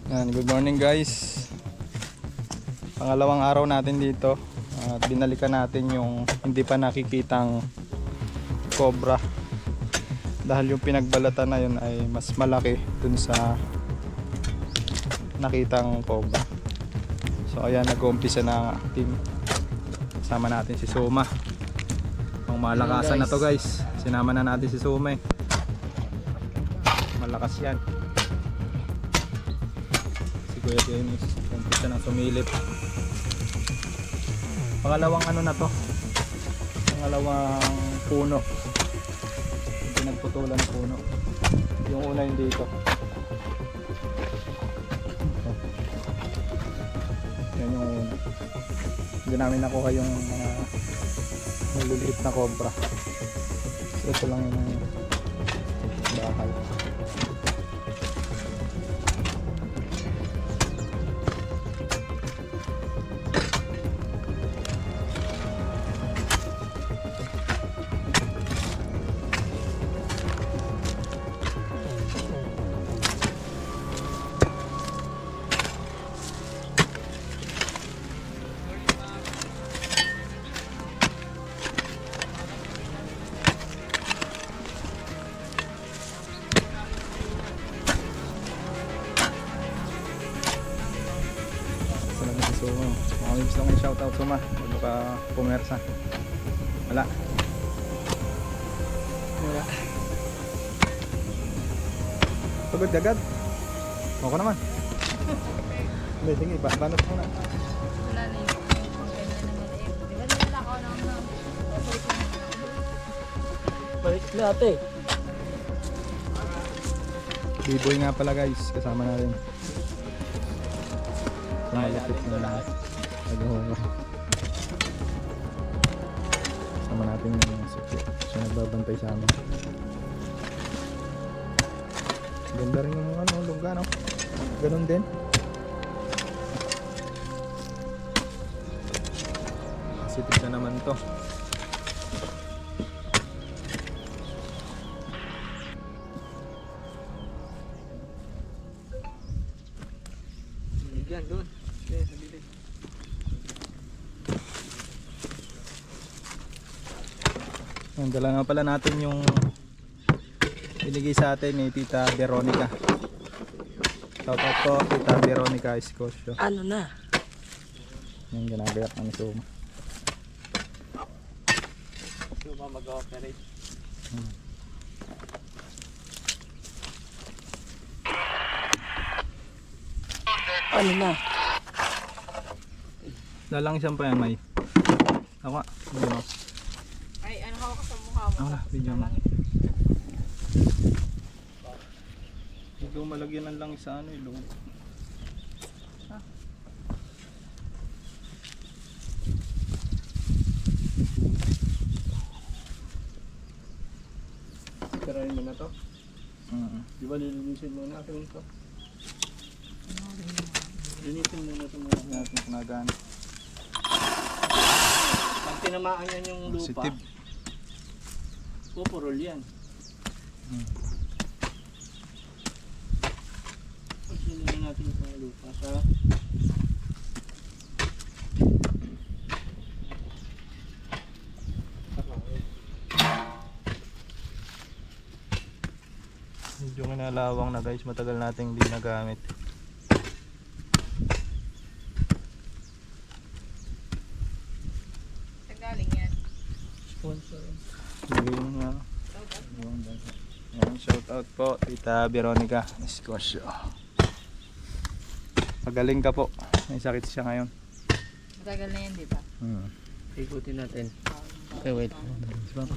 Yan, good morning guys. Pangalawang araw natin dito at binalikan natin yung hindi pa nakikitang cobra dahil yung pinagbalatan na yun ay mas malaki dun sa nakitang cobra. So ayan, nag-uumpisa na ang team. Kasama natin si Suma. Ang malakasan na to guys. Sinama na natin si Suma eh. Malakas yan. Kuya Dennis, umpisa ng sumilip. Pangalawang ano na to, pangalawang puno, yung pinagputulan ng puno. Yung una yung dito. Yan yung una. Hindi namin nakuha yung mga maliliit na cobra. So ito lang yung bahay. So, mga gusto kong shoutout Suma bago ka pumersa. Wala. Pagod agad. Okay naman. Hindi, sige, banat muna. Wala na yung pangkainan na maliit. Di ba nila ako ng Balik na ate. B-boy nga pala guys, kasama natin. Malapit na nag-honga. Sama natin yung sukli. Siya nagbabantay sa amin. Ganda rin yung ano, lungga no? Ganun din. Sitik na naman to. Yan doon. Ang dala nga pala natin yung binigay sa atin ni Tita Veronica. Shout out po Tita Veronica Escosio. Ano na? Yung ginagayak ng Suma. Suma mag-operate. Ano na? Lalang siyang pa yan, May. Ako nga, video mo. Ay, ano hawak sa mukha mo? Ako na, video mo. Ikaw malagyan lang sa ano, ilong. Sirain mo na to? Di ba lilinisin mo natin ito? Linisin mo na ito muna. Natin kunagaan. Pag tinamaan yan yung lupa, Sensitive. pupurol yan. Pagsilin natin sa lupa sa Medyo nalawang na guys, matagal nating hindi nagamit. Saan galing yan? sponsor. Sige yun nga. Shout out po Tita Veronica Escosio. Pagaling ka po. May sakit siya ngayon. Matagal na yan, di ba? Ikutin natin. Okay, wait. Ito.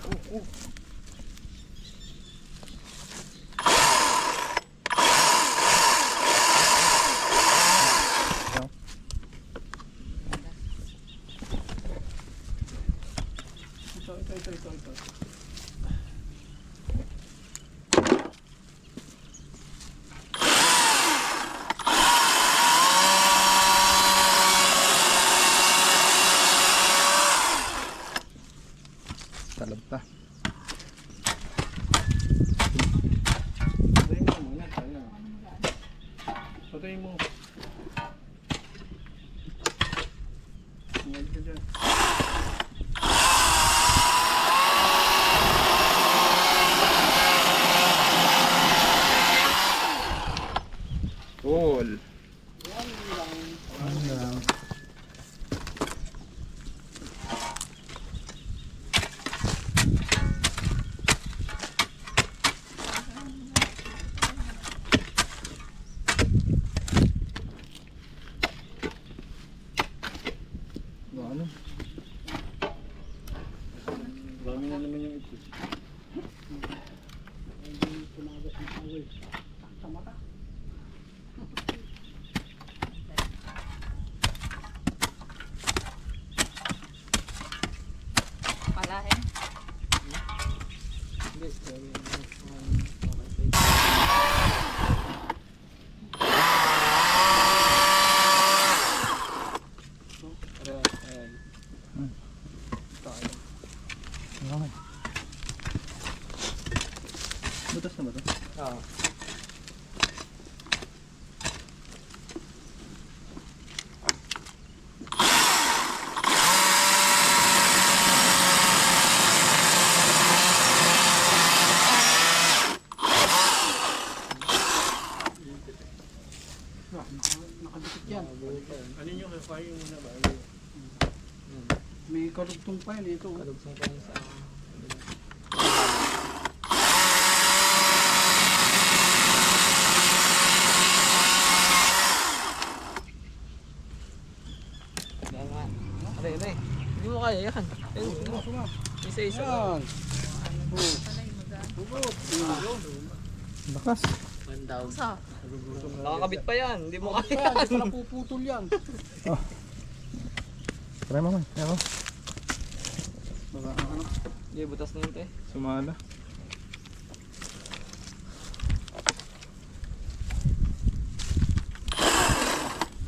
Talab ta. Patayin mo. Tingnan ka dyan. Cool. Ano? Dami na naman yung ito. Palahin. Okay. Butas na ba ito? Oo. Nakadikit yan. Ano nyo, kaya yung muna ba? May karugtong pa yan ito. Kalugtong pa sa... Aray, aray. Hindi mo kaya yan. Isa-isa lang. Palay magaan. Lakas. Sa. Nakakabit pa yan. Hindi mo kaya. Kaya, hindi pala puputol yan. Try mo man. Ako. Baka ano. Hindi, butas na yun, te. Sumala.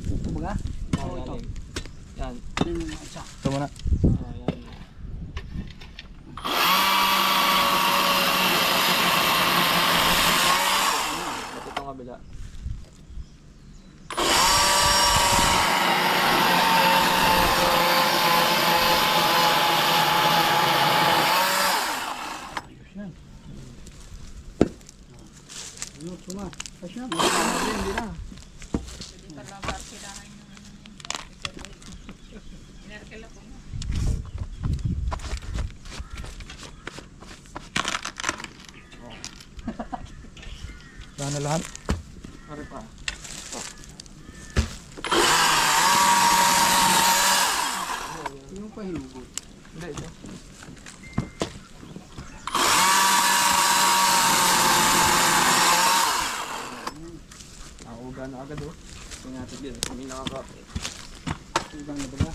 Ito baga? Oo, ito. Yan. Yan yung isa. Ito muna. Yan. Ba't itong kabila? Yan. Ano, suma. Kasi yan. Hindi na. Hindi pa lang barkilahan yung ano. Inerkila ko na. Saan na lahat? Ari pa. Yung pa hinugot. Hindi, ito. Nakauga na agad, oh. Tingnan natin din. Kami nakakapit. Tugang na baga.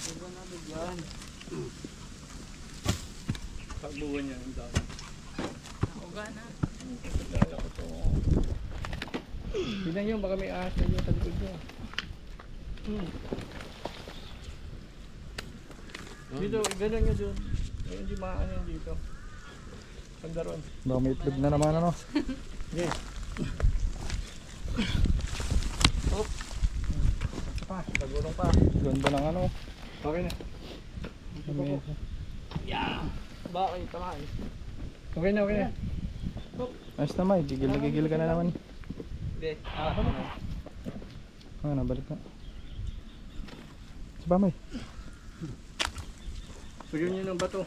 Uga na agad yan. Takbuhan niya, ang dami. Uga na. Tignan nyo, baka may ahas na nyo sa likod nyo. Dito, ganun nyo dun. Eh, hindi maano yun dito. Handa ron. Baka may itlog na naman ano. Okay. Pa. Tagulong pa. Ganda ng ano. Okay na. May- Bakit? Tamaan. Okay na, okay na. Ayos na may. Gigil na gigil ka na naman. Hindi. Nabalik na. Sa may. Pagyan nyo ng bato.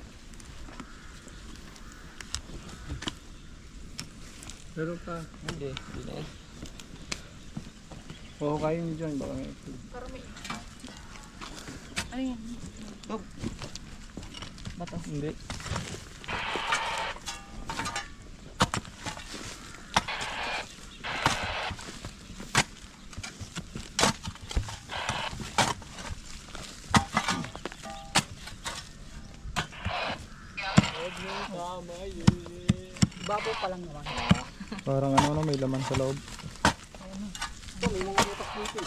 Pero pa. Hindi. Hindi na yan. Oo, kaya nyo dyan. Baka may Pero may... Ano yan? Bato? Hindi. Babaw pa lang naman. Parang ano may laman sa loob. Ito, may mga butas dito.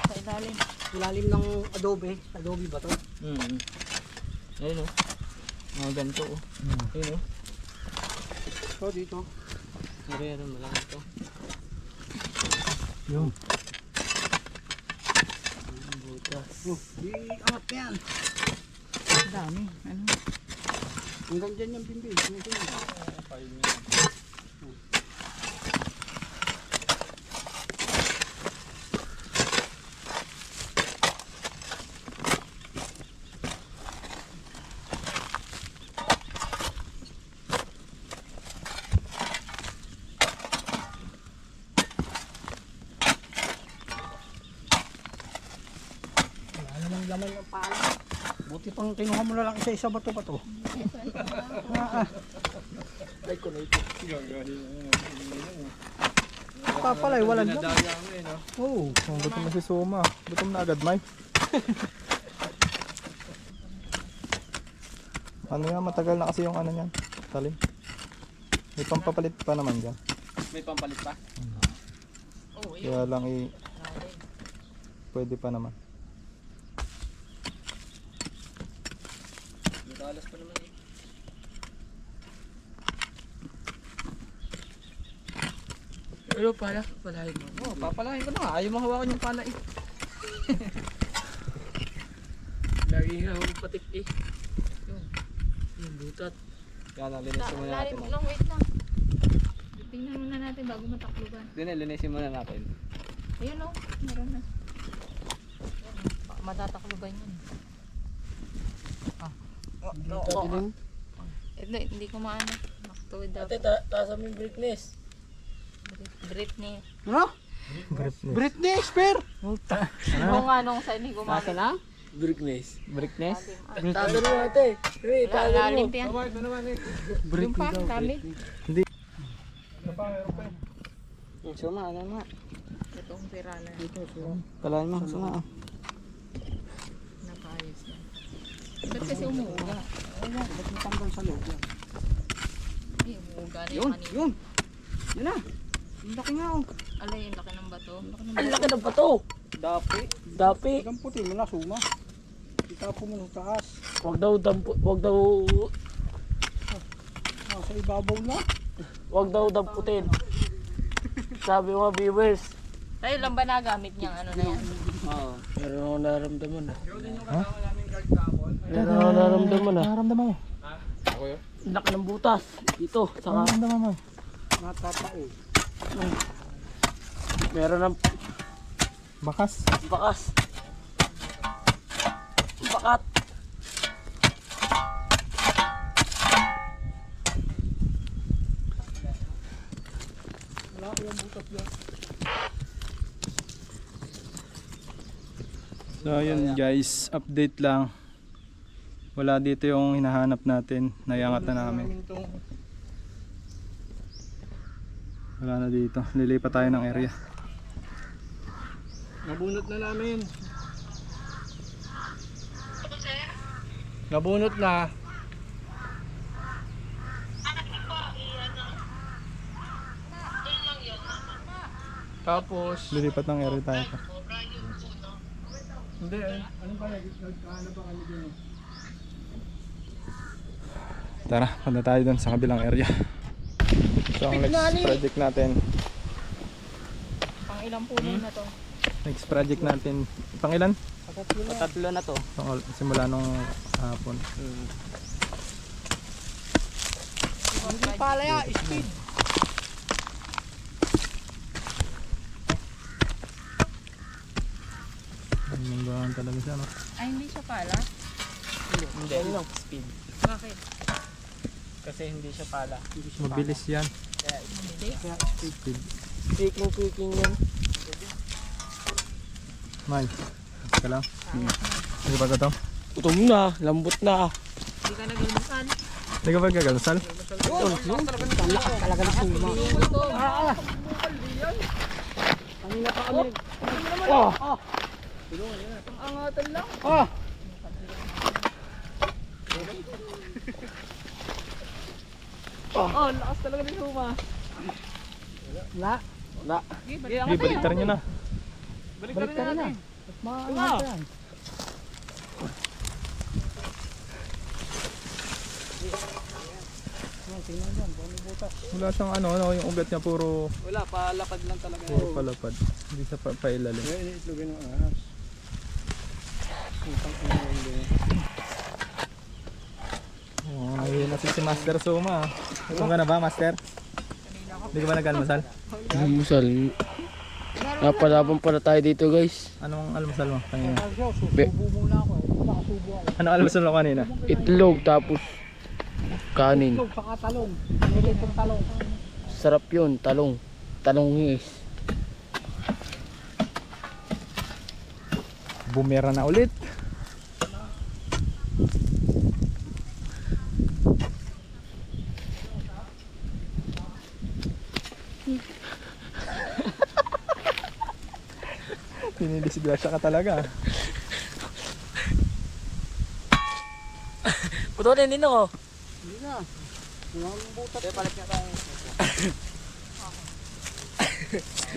Sa ilalim. Ilalim ng adobe. Adobe ba to? Ayun, oh. Mga ganito, oh. Ayun, oh. Ito dito. Meron, malaki ito. Yun. Oh, iangat na yan. Ang dami. Ano? Hanggang dyan yung bimbi. Wala namang laman ng pala. Buti pang kinuha mo na lang isa-isa bato-bato. Ay, kunay ko. Papalay, walang laman. Dinadaya mo eh, no? Oo. Oh, gutom na si Suma. Gutom na agad, Mike. Ano yan, matagal na kasi yung ano niyan. Talim. May pampapalit pa naman dyan. May pampalit pa? Oh, yun. Kaya lang pwede pa naman. Matalas pa naman eh. Pero pala, palahin mo. Oo, papalahin ko na nga. Ayaw mo hawakan yung pala eh. Lagi nga ako patik eh. Yung butat. Kaya nalinisin muna natin. Lalim, no, wait lang. Tingnan muna natin bago matakluban. Linisin muna natin. Ayun o, meron na. Matatakluban yun. Hindi ko maano. Maktuwid daw. Ate, taas mo yung brightness. Britney. Ano? Britney Spear! Kung anong sa hindi gumamit. Nasa na? Brightness. Brightness? Lalim. Tago mo ate. Hey, tago Lalim mo. yan. Ito naman eh. Yung pa, lamig. Ano pa, meron pa eh. Suma, ano nga? Itong pira na. Palahin mo, suma. Nakaayos na. Ba't kasi umuuga? Ba't matanggal sa loob yan? Ay, umuuga na Yun, yung kanina. yun. Yun na. Ang laki nga oh. Alay, yung laki ng bato. Ang laki ng bato. Dapi. Dapi. Gamputin mo na, Suma. Itapo mo sa taas. Wag daw Nasa ibabaw na. damputin. Sabi mga viewers. Tayo lang ba nagamit niyang ano na yan? Oo. Meron ako naramdaman ah. Yun din yung kasama namin guard kahapon. Meron ako naramdaman ah. Nararamdaman mo. Ako yun? Ang laki ng butas. Dito. Saka Nararamdaman mo. Natatao. meron ng Bakas. bakas. Bakat. So yun guys, update lang. Wala dito yung hinahanap natin. Naiangat na namin. Wala na dito. Lilipat tayo ng area. Nabunot na namin. Nabunot na. Tapos, Lilipat ng area tayo. hindi, ano ba, nagkahanap ba kami dun eh? Tara, punta tayo dun sa kabilang area. So ang next project natin, Pang ilang puno na to? next project natin, pangilan? Tatlo na to. Simula nung hapon. Hindi pala ya, speed. Manggahan talaga siya, no? Ay, hindi siya pala. Hindi. Ano? Speed. Bakit? Kasi hindi siya pala. Mabilis yan. Hindi. Speed. Picking yan. May, ka lang. Hindi ba ito? Utom na. Lambot na. Hindi ka nag-almusal. Hindi ka ba gagalsal? Talaga na Suma. Kanina pa kami. Oh! Angatan lang. Oh! Oh, lakas talaga ni Suma. Wala. Wala. Sige, baliktarin nyo na. Balik na. Maangat yan. tingnan dyan, kung may butas. Wala siyang ano, yung ugat niya puro Wala, palapad lang talaga. palapad. Hindi sa pailalim. Kaya iniitlogin ng ahas. Utang ina yung ganyan. Oh, ayun na si Master Suma. Ito ka na ba, Master? Hindi ka ba nag-almusal? Almusal. Napalapon pala tayo dito guys. Anong almusal mo kanina? Susubo muna ako eh. Nakasubo ako. Anong almusal mo kanina? Itlog tapos kanin. Itlog, saka talong. Nilitong talong. Sarap yun, talong. Talong hingis. Bumera na ulit. Dinidisgrasya ka talaga. Putulin din ako. Hindi na. Yung butas. Palit nga tayo.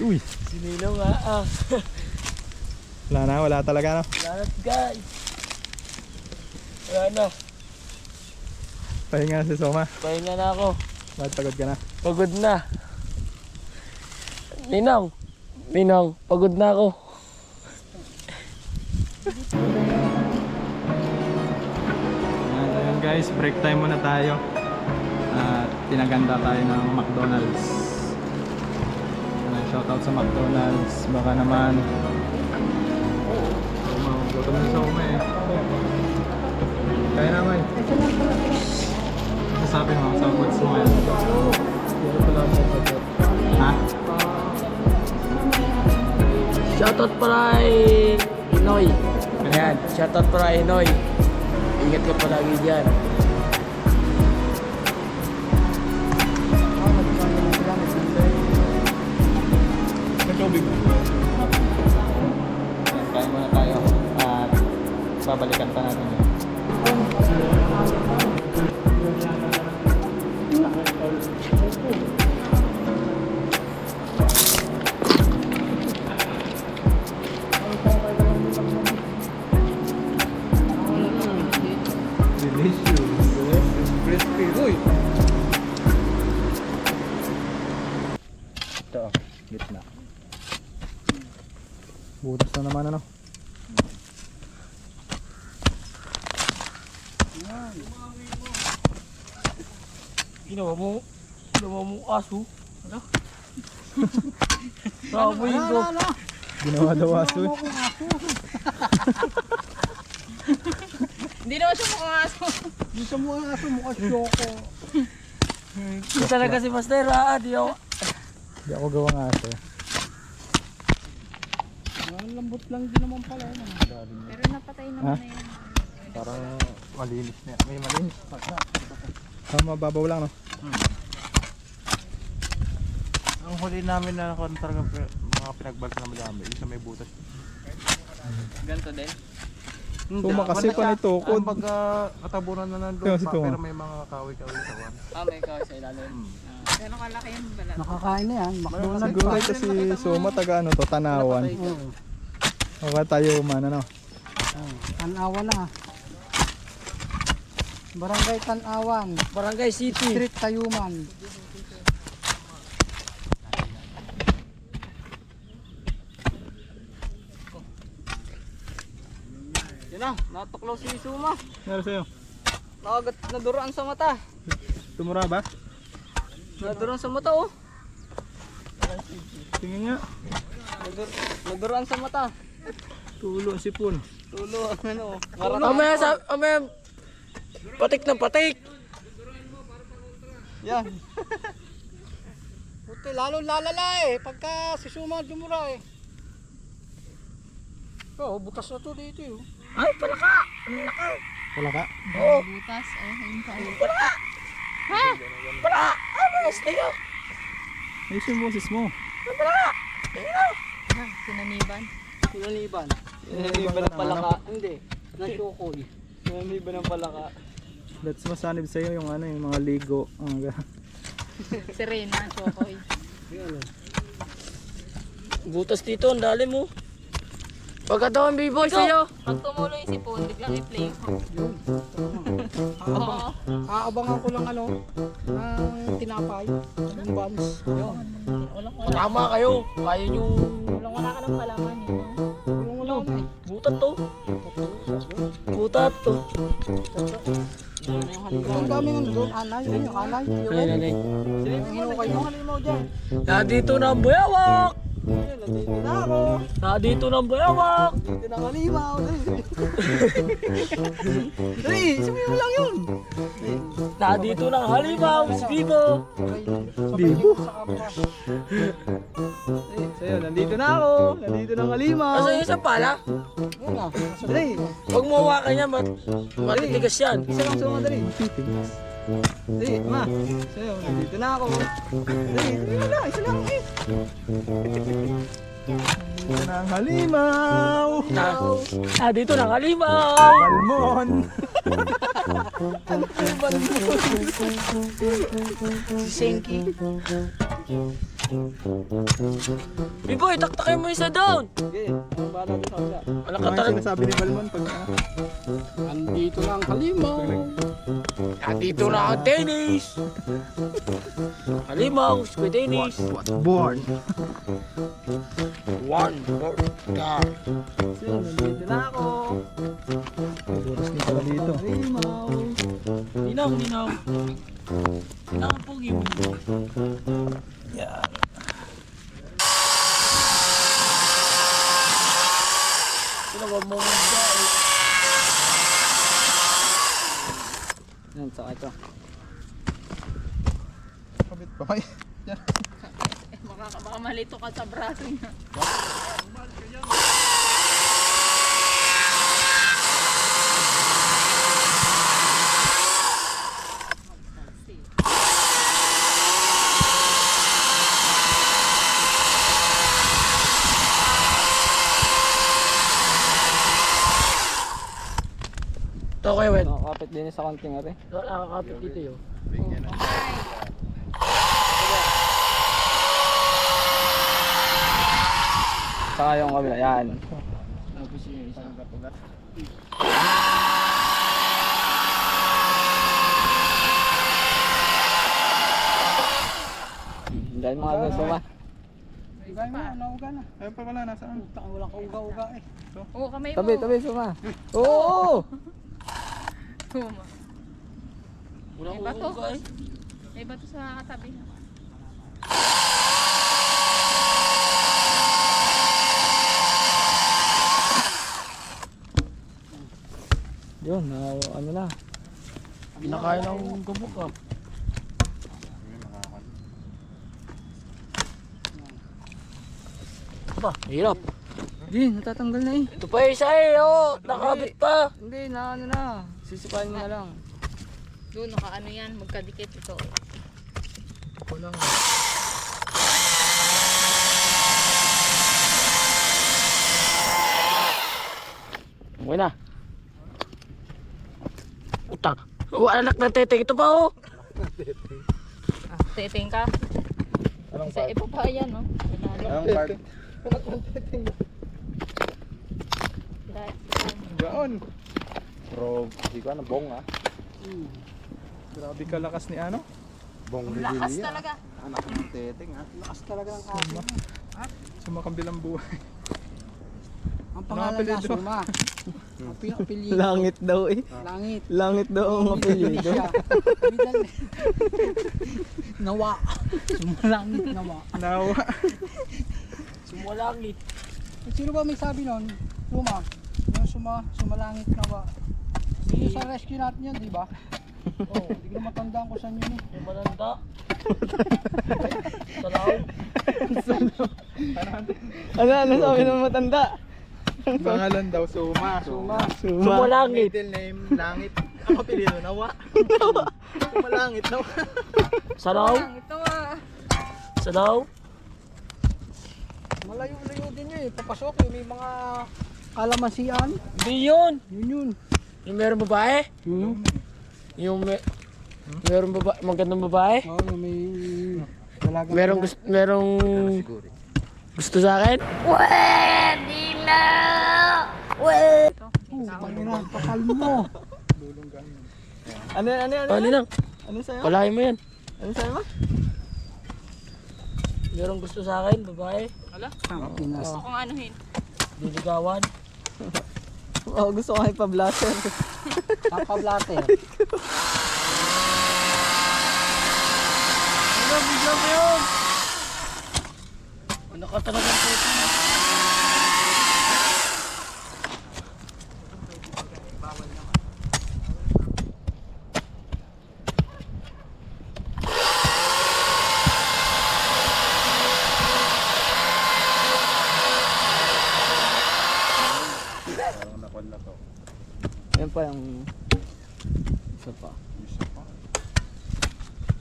Uy, Sinilo nga ah. wala talaga no. Lahat guys. Wala na. Pahinga na si Soma. Pahinga na ako. Bakit pagod ka na? Pagod na. Ninang, pagod na ako. Ayun guys, break time muna tayo. At pinaganda tayo ng McDonald's. Shoutout sa McDonald's. Baka naman gutom na sa ume eh. Kaya naman. Sasabi mo sa words mo yan. Ha? Shoutout para kay Inoy. Ayan, shoutout para kay Inoy. Ingat ka palagi dyan. Kain muna tayo. At babalikan pa natin yun. Delicious. Crispy. Uy! Ito, gitna. Butas na naman ano. Ginawa mo aso. Ano? Baboy ko. Ginawa daw aso eh. Hindi naman siya mukhang aso. Hindi sa mga aso, mukha siyoko. Ito talaga si Master ha. Di ako. Hindi ako gawang aso. Lambot lang din naman pala. Pero napatay Ha? naman na yan. Parang malinis na. May malinis. Mababaw lang no. Ang huli namin na talaga mga pinagbalta na madami. Yung sa may butas. Ganto din. Tuma kasi panitukod. Pag katabunan na nandun Tingnan si pa, Tuma. pero may mga kawi-kawi sa wan. May ikaw sa ilalim. Gano'ng kalaki yung balat? Nakakain na yan. McDonald's. Siguro kasi Suma taga ano to, Tanawan. Oo. O kaya tayo man ano. Tanawan na. Barangay Tanawan. Barangay City. Street Tayuman. Yun na, natuklaw si Suma. Meron sa'yo. Nakagat naduraan sa mata. Tumura ba? Naduraan sa mata oh. Tingin nga. Naduraan sa mata. Tulo, sipon. Tulo, ano. Amaya, patik na patik. Yan. Puti, lalo lalala eh. Pagka si Suma dumura eh. Oh, butas na to dito eh. Ay, palaka. Wala ka? Butas. Oh, ayun pa. Palaka. Amas na yun. Ayos yung boses mo. Ha, sinaniban. Sinaniban. Sinaniban ng ng palaka. Hindi. Nasyokoy. Sinaniban ng palaka. That's masanib sa'yo yung ano, yung mga ligo. Serena, chokoy. Butas dito, ang dali mo. Pagkataon B-boy sa'yo. Pag tumulo yung sipon, biglang i-play mo. Oo. Aabangan ko lang ano, ng tinapay, ng buns. Yun. Tama kayo. Kaya nyo. Wala ka ng palaman eh. Wala na eh. Butat to. Butat to. Ang dami nga doon, anay, yun yung anay. Alay, alay. Hinukay mo, halimaw dyan. Nandito na ang bayawak. Ayun, nandito na ako. Nandito na ang bayawak. Hindi na halimaw. Dali, sabihin mo lang yun. Nandito na ang halimaw. Si Bibo. Bibo? Sa'yo, nandito na ako. Nandito na ang halimaw. Asa yung isa pala? Yun na, dali. Huwag mo hawakan yan. Matitigas yan. Isa lang suma, dali. Dali, ma. Sa'yo, nandito na ako. Dali, sabihin mo lang, isa lang eh. Dito na ang halimaw. Nandito na ang halimaw. Balmon. Si Senki. Bibo, itaktakin mo isa down. Sige, ang bala doon sa isa. Wala Ano ka ang talaga. sinasabi ni Balmon pag Nandito na ang halimaw. Nandito na ang tennis. Halimaw, squid tennis. born? One more time. Sa'yo, nandito na ako. Oras ni pala dito. Halimaw. Ninaw, ninaw. Ninaw ang pogi mo. Yan. Sinawa mo mo dahil. Yan, saka ito. Kabit pa kayo. Yan. Baka malito ka sa braso niya. Ito kayo, Wen. Nakakapit din sa konting ate. Nakakapit dito yun. Saka yung kabila, yan. Tapos yung isa. Dahil mga gusto ba? Ibay mo, nauga na. Ayun pa pala, nasaan? Walang kauga-uga eh. Oo, kamay mo. Tabi, tabi, suma. Oo! Tuma. Wala May ko bato. guys. May bato sa katabi. Yun, ano na. Pinakain ng gabok ah. Ba, hirap. Hindi, natatanggal na eh. Ito pa isa eh, oh. Nakabit pa. Hindi, na ano na. Sisipain mo na lang. Doon, nakaano yan. Magkadikit ito. Ako lang. Okay na. Utang. Anak ng tete. Ito pa oh. Titing ka. Anong Sa iba pa yan, no? Anong part? Gaon. Bro, hindi ko ano, bong ah. Grabe ka lakas ni ano? Bong Lakas talaga. Anak ng teteng ah. Lakas talaga ng kaso. Sumakambilang buhay. Ang pangalan niya, apelyido? Suma. Ang pinapilido. Langit daw eh. Langit. Langit daw ang apelyido. Siya. Middle. Nawa. Sumalangit nawa. Nawa. Sumulangit. Sino ba may sabi nun? Suma. Yung sumalangit nawa. Sino sa rescue natin yan, di ba? Oo, hindi ko na matandaan kung saan yun eh. Yung mananda. Salaw. Ano sabi ng matanda? Pangalan daw, Suma. Suma. Sumulangit. Middle name, Langit. Ang apelyido, Nawa. Nawa. Sumalangit, Nawa. Salaw. Ito ah. Salaw. Malayo-layo din yun eh. Papasok yung may mga kalamansian. Hindi yun. Yun yun. Yung meron babae. Yung meron babae. Magandang babae. Oo, yung may dalagang Merong gusto sa akin? Pwede na! Pangina, pakalmo. Ano? Ano lang? Ano sa'yo? Palahin mo yan. Ano sa'yo ba? Merong gusto sa akin, babae. Pinas. Gusto kong anuhin. Diligawan. Oo, gusto ko kayo pa-blaster. Kakablate. Ano, bigyan mo yun! Ano ka talagang puto? Yan pa yung... Isa pa.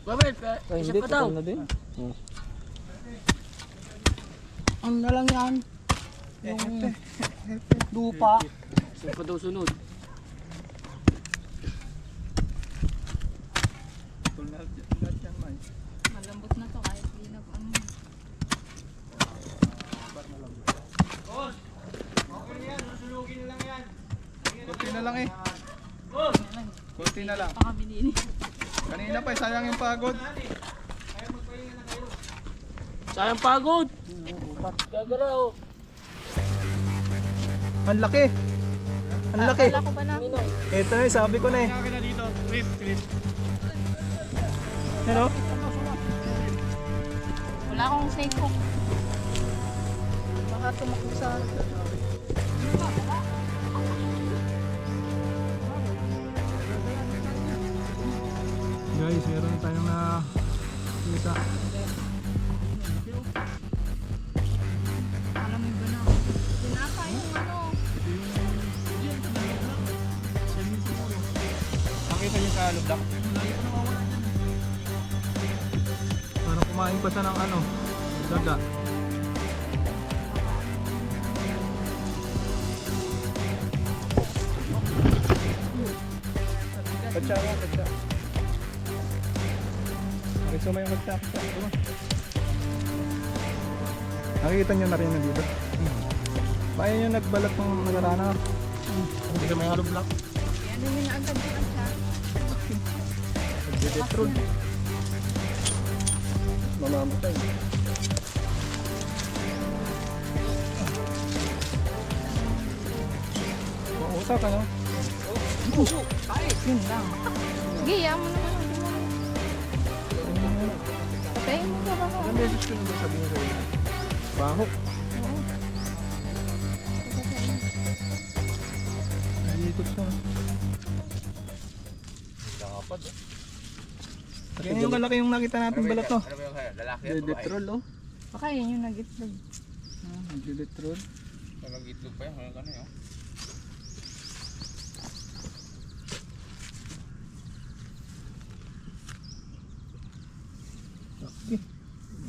Babel, Ay, isa hindi, pa daw. putol na din. Ano na lang yan? Yung lupa. Isa pa daw sunod. Malambot na to kahit di na ano. Kunti na lang eh. Kunti na lang. Pakabili. Kanina pa, sayang yung pagod. Sayang pagod. Gagaraw. Ang laki. Ang laki. Wala ko ba na? Ito na, sabi ko na eh. Hello? Wala akong snake hook. Baka tumakbo sa... Guys, meron tayong na kita. Alam mo ba na? Pinapa yung ano. Nakita niyo sa lubdak? Parang kumain pa siya ng ano, daga. Katsa nga, katsa. Gusto mo yung katsa? Nakikita niyo na rin na dito. Bayan yung nagbalat ng nagarana. Hindi ka may hollow block. Ano yun na agad yung siya? Nagdedetrol. Mamamatay. Mauta ka no? Yun lang. Sige, yaman mo naman. Patayin mo ka ba ko? Ilang beses ko na ba sabihin sa'yo? Baho. Nalikot siya. Yan yung malaki yung nakita natin balat no? Dedetrol, oh. Baka yun yung nag-itlog. Dedetrol.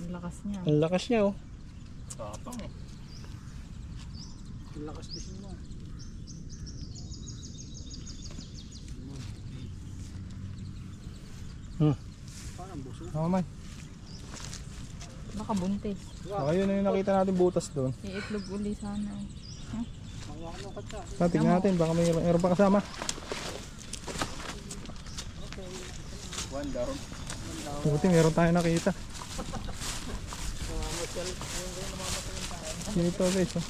Ang lakas niya. Ang lakas niya oh. Ang lakas din mo. Parang buso. Oo man. Baka buntis. Oh, ayun na yung nakita natin butas doon. Iitlog uli sana. Mawak mo katsa. Tingnan natin baka mayroon pa kasama. Buti meron tayo nakita. Dito guys oh.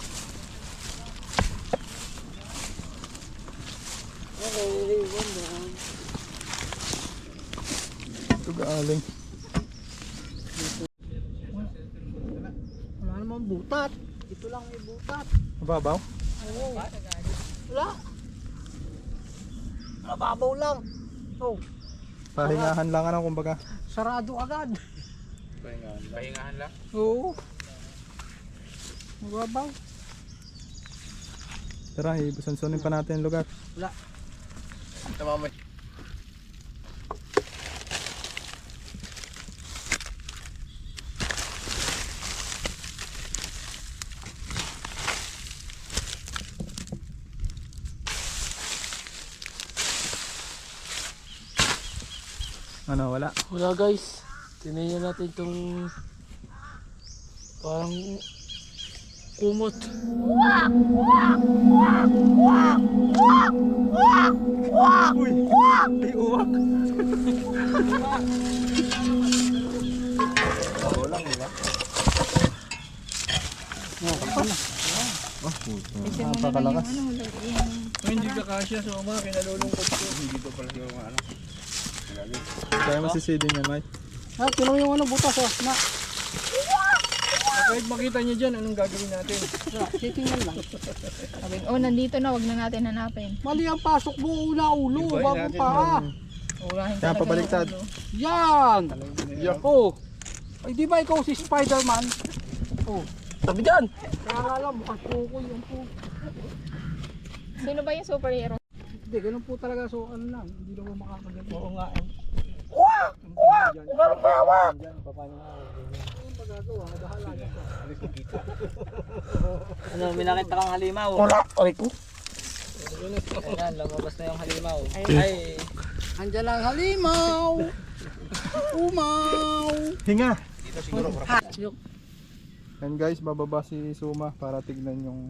Ito galing. Wala namang butat. Ito lang may butat. Mababaw? Oo. Wala. Mababaw lang. Oh, Pahingahan lang ano kumbaga. sarado agad. Pahingahan lang. Oo. Mababaw. Tara, ibusansunin pa natin yung lugar. Wala. Tamamay. Ano, wala. Wala guys. Tinayin natin itong parang Kumot. May uwak. Oo lang, di ba? Kasi mo na lang yung Napakalakas. ano, yung Hindi ka kasya, suma, kinalulungkot ko. Hindi ko pala yung ano. Kaya masisidin yan, Mike. Ah, tinan mo yung ano, butas oh. Na, Kahit makita niyo dyan, anong gagawin natin? titingnan lang. sabi, oh nandito na, wag na natin hanapin. Mali ang pasok mo, una ulo, Ibahin bago natin paa. Urahin Kaya pabaliktad. Yan! Oh! Ay, di ba ikaw si Spider-Man? Oh. Tabi dyan. Kaya nga lang, bukas po yung po. Sino ba yung superhero? Hindi, ganun po talaga. So, ano lang, hindi na mo makakagat. Oo nga. Ano, may nakita kang halimaw? Wala. Ay ko. Ayan, lumabas na yung halimaw. Ay. Andiyan lang halimaw! Umaw! Hinga! Ha! And guys, bababa si Suma para tignan yung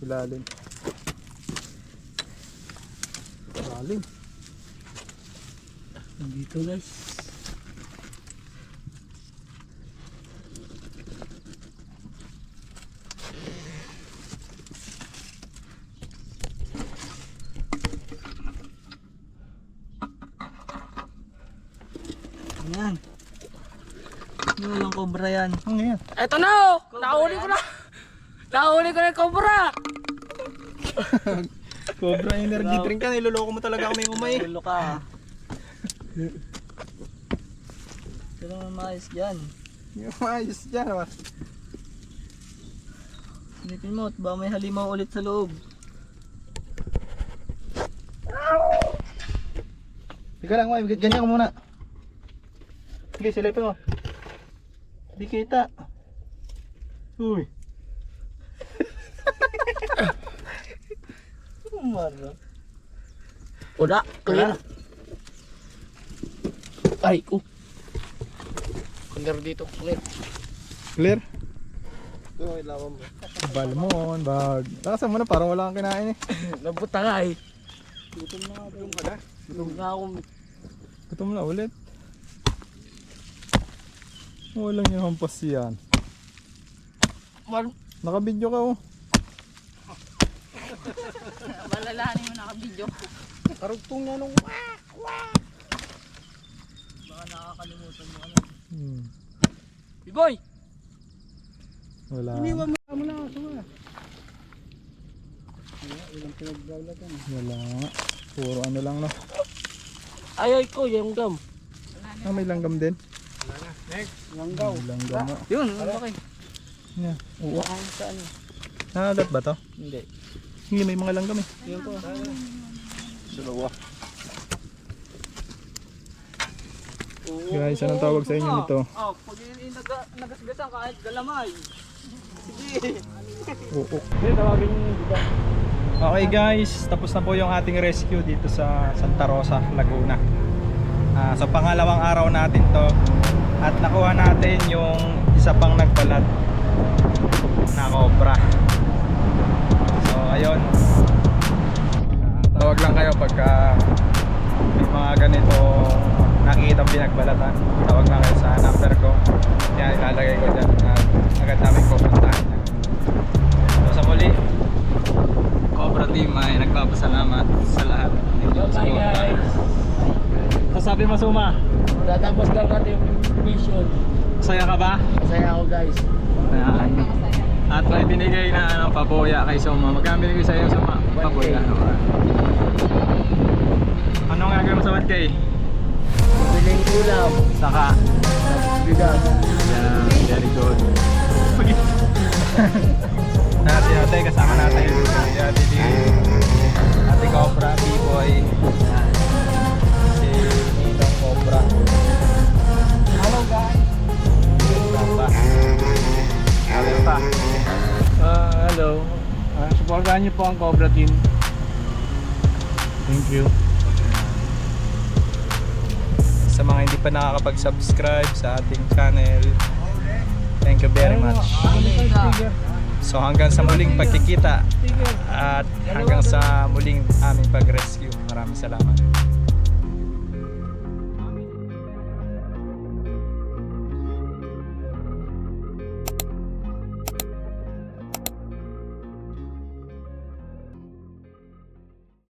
ilalim. Ilalim. Nandito guys. Ayan. Ano lang cobra yan? Ang yan? Eto na! Nahuli ko na! Nahuli ko na yung cobra! Cobra energy drink ka, niloloko mo talaga kami umay. Ulo ka. Ito lang ang maayos dyan. Yung ayos dyan, ba? Silipin mo, ba may halimaw ulit sa loob? Ika lang, May, ganyan ka muna. Sige, silipin mo. Di kita. Uy. Umara. Wala, clear. Ay, ko. Clear dito, clear. Clear? Ito ang ilawan mo. Balmon, bag. Lakasan mo na, parang wala kang kinain eh. Nabuta nga eh. Gutom na nga yung kada. Tulog nga akong Gutom na ulit. Walang yung hampas yan. Nakabidyo ka oh. Malalahanin mo nakabidyo. Karugtong na nung... baka nakakalimutan mo ano. Hmm. Biboy! Wala. Iniwan mo na, suma. Ilang pinagdawlatan. Wala nga. Puro ano lang no. Ay ko, yung gum. Ah, may langgam din. Langgaw. May langgam nga. Yun, ano ba kayo? Yeah. Oo. Baka sa ano? Nakagat ba to? Hindi. Hindi, may mga langgam eh. Yun po. Dalawa. Guys, anong tawag sa inyo nito? Oh, pag nagasgasan kahit galamay. Sige. Oo. Hindi, tawagin yung dito. Okay guys, tapos na po yung ating rescue dito sa Santa Rosa, Laguna. So pangalawang araw natin to at nakuha natin yung isa pang nagbalat na cobra. So ayun, tawag lang kayo pagka may mga ganito nakikita pinagbalatan, tawag lang kayo sa number ko. Yan, ilalagay ko dyan at agad namin pupuntahan yan. So sa muli, Cobra Team ay nagpapasalamat sa lahat ng inyong Bye suporta. guys. Sasabi mo Suma, Tatapos lang natin yung mission. masaya ka ba? Masaya ako guys. Ayan. At may binigay na papuya kay Suma. Magkano binigay sa iyo Suma? Papuya. Ano nga gagawin mo sa 1K? Piling ulam. Saka? Bigas. Yeah, very good. Si ate, kasama natin yung si ate D. Ate Cobra, B-boy. Si Nitong Cobra. Hello guys. Papa. Hello pa. Hello. Supportahan niyo po ang Cobra Team. Thank you. Sa mga hindi pa nakakapag-subscribe sa ating channel, thank you very much. So hanggang sa muling pagkikita Sticker. at hanggang sa muling aming pag-rescue. Maraming salamat.